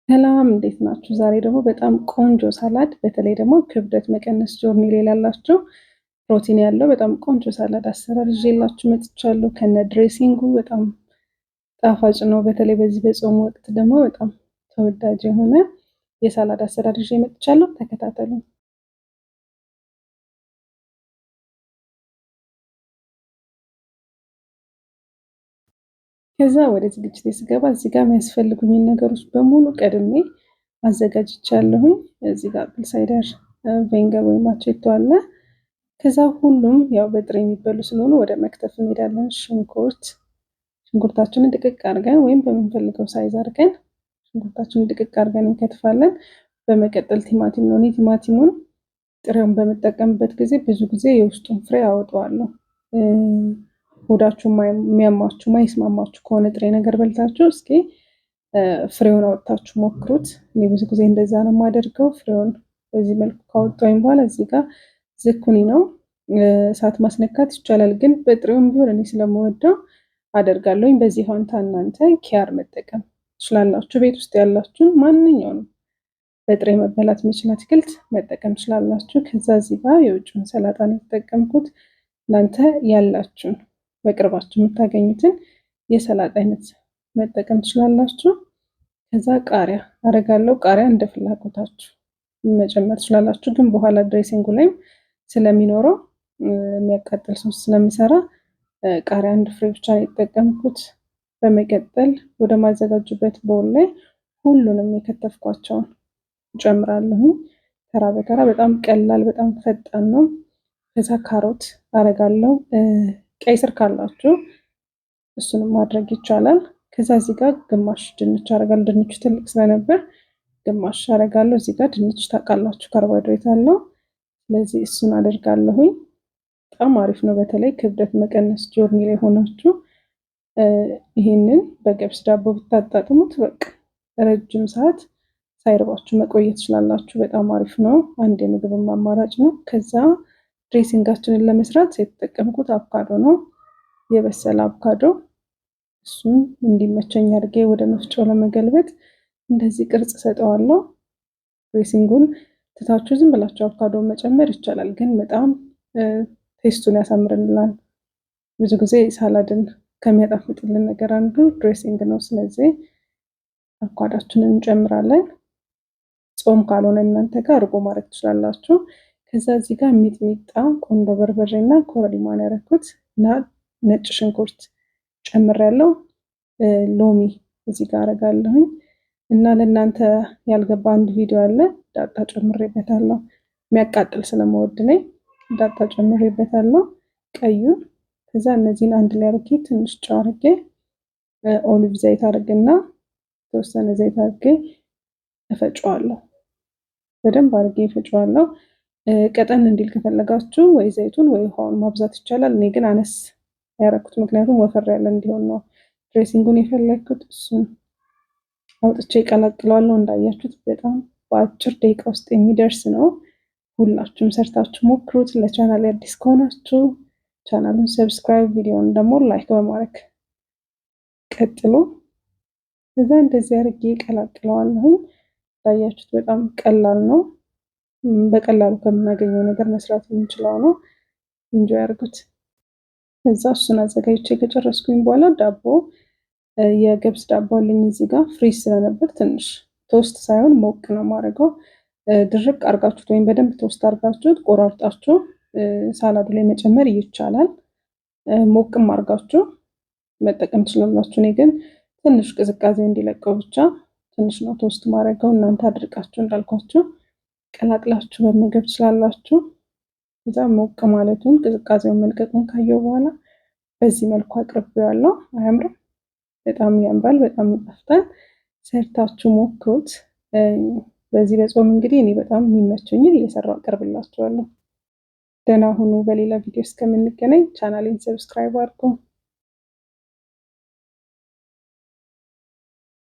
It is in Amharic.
ሰላም እንዴት ናችሁ? ዛሬ ደግሞ በጣም ቆንጆ ሳላድ በተለይ ደግሞ ክብደት መቀነስ ጆርኒ ላይ ላላችሁ ፕሮቲን ያለው በጣም ቆንጆ ሳላድ አሰራር ይዤላችሁ መጥቻለሁ። ከነ ድሬሲንጉ በጣም ጣፋጭ ነው። በተለይ በዚህ በጾም ወቅት ደግሞ በጣም ተወዳጅ የሆነ የሳላድ አሰራር ይዤ መጥቻለሁ። ተከታተሉ። ከዛ ወደ ዝግጅት ስገባ እዚህ ጋር የሚያስፈልጉኝን ነገሮች በሙሉ ቀድሜ አዘጋጅቻለሁኝ። እዚህ ጋር አፕል ሳይደር ቬንገር ወይም አቼቶ አለ። ከዛ ሁሉም ያው በጥሬ የሚበሉ ስለሆኑ ወደ መክተፍ እንሄዳለን። ሽንኩርታችንን ድቅቅ አድርገን ወይም በምንፈልገው ሳይዝ አድርገን ሽንኩርታችንን ድቅቅ አድርገን እንከትፋለን። በመቀጠል ቲማቲም ነው። እኔ ቲማቲሙን ጥሬውን በምጠቀምበት ጊዜ ብዙ ጊዜ የውስጡን ፍሬ አወጣዋለሁ። ሆዳችሁ የሚያማችሁ ማይስማማችሁ ከሆነ ጥሬ ነገር በልታችሁ እስኪ ፍሬውን አወጣችሁ ሞክሩት። እኔ ብዙ ጊዜ እንደዛ ነው የማደርገው። ፍሬውን በዚህ መልኩ ካወጣሁኝ በኋላ እዚህ ጋር ዝኩኒ ነው። እሳት ማስነካት ይቻላል፣ ግን በጥሬውም ቢሆን እኔ ስለምወደው አደርጋለሁኝ። በዚህ ፋንታ እናንተ ኪያር መጠቀም ትችላላችሁ። ቤት ውስጥ ያላችሁን ማንኛውንም በጥሬ መበላት የሚችል አትክልት መጠቀም ትችላላችሁ። ከዛ እዚህ ጋር የውጭውን ሰላጣ ነው የተጠቀምኩት። እናንተ ያላችሁን በቅርባችሁ የምታገኙትን የሰላጣ አይነት መጠቀም ትችላላችሁ። ከዛ ቃሪያ አረጋለሁ። ቃሪያ እንደ ፍላጎታችሁ መጨመር ትችላላችሁ፣ ግን በኋላ ድሬሲንጉ ላይም ስለሚኖረው የሚያቃጥል ሶስ ስለሚሰራ ቃሪያ አንድ ፍሬ ብቻ ነው የተጠቀምኩት። በመቀጠል ወደ ማዘጋጁበት ቦል ላይ ሁሉንም የከተፍኳቸውን ጨምራለሁ ተራ በተራ። በጣም ቀላል በጣም ፈጣን ነው። ከዛ ካሮት አረጋለሁ። ቀይ ስር ካላችሁ እሱንም ማድረግ ይቻላል። ከዛ እዚህ ጋር ግማሽ ድንች አረጋለሁ። ድንቹ ትልቅ ስለነበር ግማሽ አረጋለሁ። እዚህ ጋር ድንች ታውቃላችሁ ካርቦሃይድሬት አለው፣ ስለዚህ እሱን አደርጋለሁኝ። በጣም አሪፍ ነው። በተለይ ክብደት መቀነስ ጆርኒ ላይ ሆናችሁ ይሄንን በገብስ ዳቦ ብታጣጥሙት በቃ ረጅም ሰዓት ሳይርባችሁ መቆየት ትችላላችሁ። በጣም አሪፍ ነው። አንድ የምግብ አማራጭ ነው። ከዛ ድሬሲንጋችንን ለመስራት የተጠቀምኩት አቮካዶ ነው፣ የበሰለ አቮካዶ። እሱን እንዲመቸኝ አድርጌ ወደ መፍጮ ለመገልበጥ እንደዚህ ቅርጽ ሰጠዋለሁ። ድሬሲንጉን ትታችሁ ዝም ብላችሁ አቮካዶን መጨመር ይቻላል፣ ግን በጣም ቴስቱን ያሳምርልናል። ብዙ ጊዜ ሳላድን ከሚያጣፍጥልን ነገር አንዱ ድሬሲንግ ነው። ስለዚህ አቮካዳችንን እንጨምራለን። ጾም ካልሆነ እናንተ ጋር እርጎ ማድረግ ትችላላችሁ። ከዛ እዚህ ጋር ሚጥሚጣ፣ ቆንዶ በርበሬ እና ኮረሪማን ያደረኩት እና ነጭ ሽንኩርት ጨምሬያለሁ። ሎሚ እዚህ ጋር አረጋለሁኝ እና ለእናንተ ያልገባ አንድ ቪዲዮ አለ፣ ዳጣ ጨምሬበታለሁ። የሚያቃጥል ስለመወድ ነኝ ዳጣ ጨምሬበታለሁ፣ ቀዩን። ከዛ እነዚህን አንድ ላይ አድርጌ ትንሽ ጨው አድርጌ ኦሊቭ ዘይት አድርግና የተወሰነ ዘይት አድርጌ እፈጨዋለሁ። በደንብ አድርጌ እፈጨዋለሁ። ቀጠን እንዲል ከፈለጋችሁ ወይ ዘይቱን ወይ ውሃውን ማብዛት ይቻላል። እኔ ግን አነስ ያደረኩት ምክንያቱም ወፈር ያለ እንዲሆን ነው ድሬሲንጉን የፈለግኩት። እሱን አውጥቼ ቀላቅለዋለሁ። እንዳያችሁት በጣም በአጭር ደቂቃ ውስጥ የሚደርስ ነው። ሁላችሁም ሰርታችሁ ሞክሩት። ለቻናል አዲስ ከሆናችሁ ቻናሉን ሰብስክራይብ፣ ቪዲዮውን ደግሞ ላይክ በማድረግ ቀጥሉ። ከዛ እንደዚህ አድርጌ ቀላቅለዋለሁ። እንዳያችሁት በጣም ቀላል ነው። በቀላሉ ከምናገኘው ነገር መስራት የምንችለው ነው። ኢንጆይ አድርጉት። እዛ እሱን አዘጋጅቼ ከጨረስኩኝ በኋላ ዳቦ የገብስ ዳቦ አለኝ እዚህ ጋር ፍሪዝ ስለነበር ትንሽ ቶስት ሳይሆን ሞቅ ነው ማድረገው። ድርቅ አርጋችሁት ወይም በደንብ ቶስት አርጋችሁት ቆራርጣችሁ ሳላዱ ላይ መጨመር ይቻላል። ሞቅም አርጋችሁ መጠቀም ትችላላችሁ። እኔ ግን ትንሽ ቅዝቃዜ እንዲለቀው ብቻ ትንሽ ነው ቶስት ማድረገው። እናንተ አድርቃችሁ እንዳልኳችሁ ቀላቅላችሁ መመገብ ትችላላችሁ። ከዛ ሞቅ ማለቱን ቅዝቃዜውን መልቀቁን ካየው በኋላ በዚህ መልኩ አቅርቤዋለሁ። አያምርም? በጣም ያምራል፣ በጣም ይጣፍጣል። ሰርታችሁ ሞክሩት። በዚህ በጾም እንግዲህ እኔ በጣም የሚመቸኝን እየሰራሁ አቀርብላችኋለሁ። ደህና ሁኑ። በሌላ ቪዲዮ እስከምንገናኝ ቻናሌን ሰብስክራይብ አድርጉ።